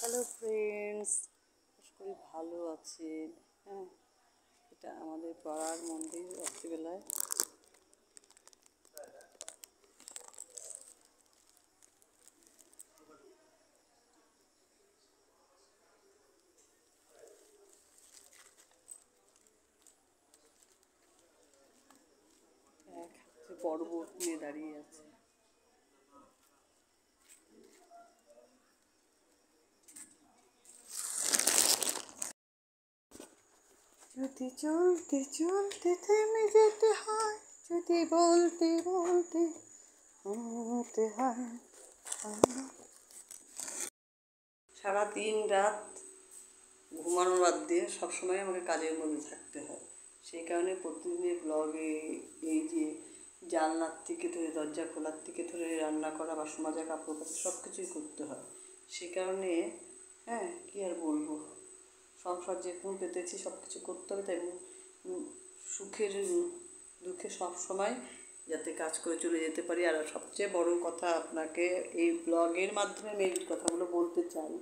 Hello friends, আশা করি ভালো আছেন। হ্যাঁ, এটা আমাদের পাড়ার মন্দির। রাত্রিবেলায় এক হাতে পর্বত নিয়ে দাঁড়িয়ে আছে। যদি চলতে চলতে থেমে যেতে হয়, যদি বলতে বলতে হতে হয়, সারা দিন রাত ঘুমানো বাদ দিয়ে সবসময় আমাকে কাজের মধ্যে থাকতে হয়। সেই কারণে প্রতিদিনের ব্লগে এই যে জানলার থেকে ধরে দরজা খোলার থেকে ধরে রান্না করা, বাসন মাজা, কাপড় কাচা সব কিছুই করতে হয়। সে কারণে কী আর বলবো, সংসার যেরকম পেতেছি সব কিছু করতে হবে। তাই সুখের দুঃখে সব সময় যাতে কাজ করে চলে যেতে পারি। আর সবচেয়ে বড় কথা, আপনাকে এই ব্লগের মাধ্যমে আমি এই কথাগুলো বলতে চাই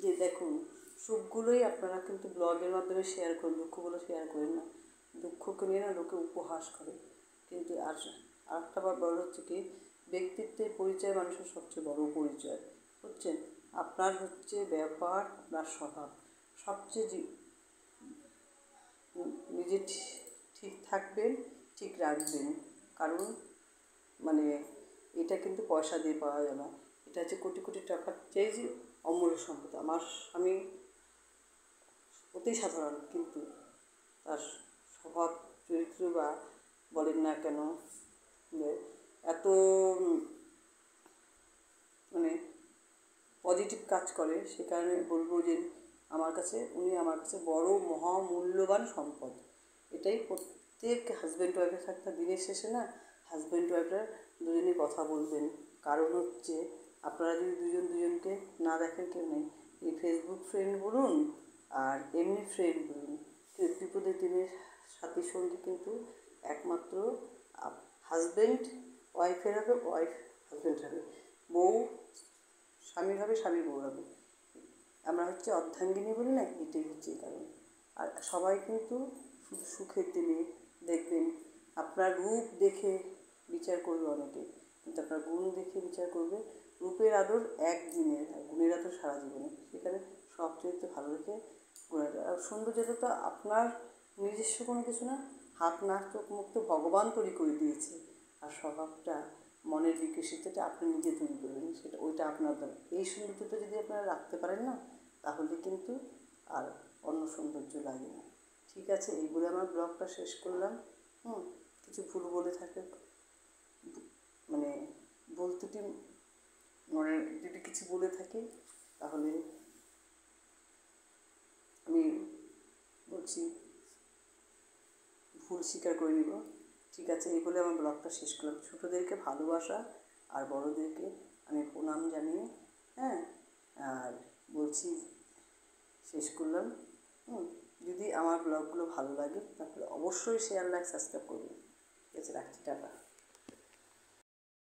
যে দেখুন, সুখগুলোই আপনারা কিন্তু ব্লগের মাধ্যমে শেয়ার করুন, দুঃখগুলো শেয়ার করেন না। দুঃখকে নিয়ে না লোকে উপহাস করে, কিন্তু আরেকটা বড় হচ্ছে কি, ব্যক্তিত্বের পরিচয় মানুষের সবচেয়ে বড় পরিচয় হচ্ছেন আপনার হচ্ছে ব্যবহার, আপনার স্বভাব। সবচেয়ে নিজে ঠিক থাকবেন, ঠিক রাখবেন। কারণ মানে এটা কিন্তু পয়সা দিয়ে পাওয়া যায় না। এটা হচ্ছে কোটি কোটি টাকার চেয়ে যে অমূল্য সম্পদ। আমার স্বামী অতি সাধারণ, কিন্তু তার স্বভাব চরিত্র বা বলেন না কেন এত মানে পজিটিভ কাজ করে। সে কারণে বলবো যে উনি আমার কাছে বড় মহামূল্যবান সম্পদ। এটাই প্রত্যেক হাজব্যান্ড ওয়াইফের একটা দিনের শেষে না, হাজব্যান্ড ওয়াইফরা দুজনেই কথা বলবেন। কারণ হচ্ছে আপনারা যদি দুজনকে না দেখেন, কেউ নেই। এই ফেসবুক ফ্রেন্ড বলুন আর এমনি ফ্রেন্ড বলুন, বিপদের দিনের সাথী সঙ্গী কিন্তু একমাত্র হাজব্যান্ড ওয়াইফের হবে, ওয়াইফ হাজব্যান্ড হবে, বউ স্বামীর হবে, স্বামী বউ হবে। আমরা হচ্ছে অর্ধাঙ্গিনী বলি না, এটাই হচ্ছে এই কারণ। আর সবাই কিন্তু শুধু সুখের দিনে দেখবেন, আপনার রূপ দেখে বিচার করবে অনেকে, কিন্তু আপনার গুণ দেখে বিচার করবে। রূপের আদর একদিনের, আর গুণের আদর সারা জীবনে। সেখানে সব চরিত্র ভালো রেখে গুণের আর সৌন্দর্যটা তো আপনার নিজস্ব কোনো কিছু না, হাত নাক চোখ মুখ তো ভগবান তৈরি করে দিয়েছে। আর স্বভাবটা, মনের বিকশিতটা আপনি নিজে তৈরি করবেন, ওইটা আপনার দ্বারা। এই সৌন্দর্যটা যদি আপনারা রাখতে পারেন না, তাহলে কিন্তু আর অন্য সৌন্দর্য লাগে না। ঠিক আছে, এই বলে আমার ব্লগটা শেষ করলাম। কিছু ভুল বলে থাকে, মানে বলতে মনে যদি কিছু বলে থাকি, তাহলে আমি বলছি ভুল স্বীকার করে নিব। ঠিক আছে, এই বলে আমার ব্লগটা শেষ করলাম। ছোটোদেরকে ভালোবাসা আর বড়োদেরকে আমি প্রণাম জানিয়ে আর বলছি শেষ করলাম। যদি আমার ব্লগগুলো ভালো লাগে তাহলে অবশ্যই শেয়ার, লাইক, সাবস্ক্রাইব করবেন। ঠিক আছে, রাখছি, টাটা।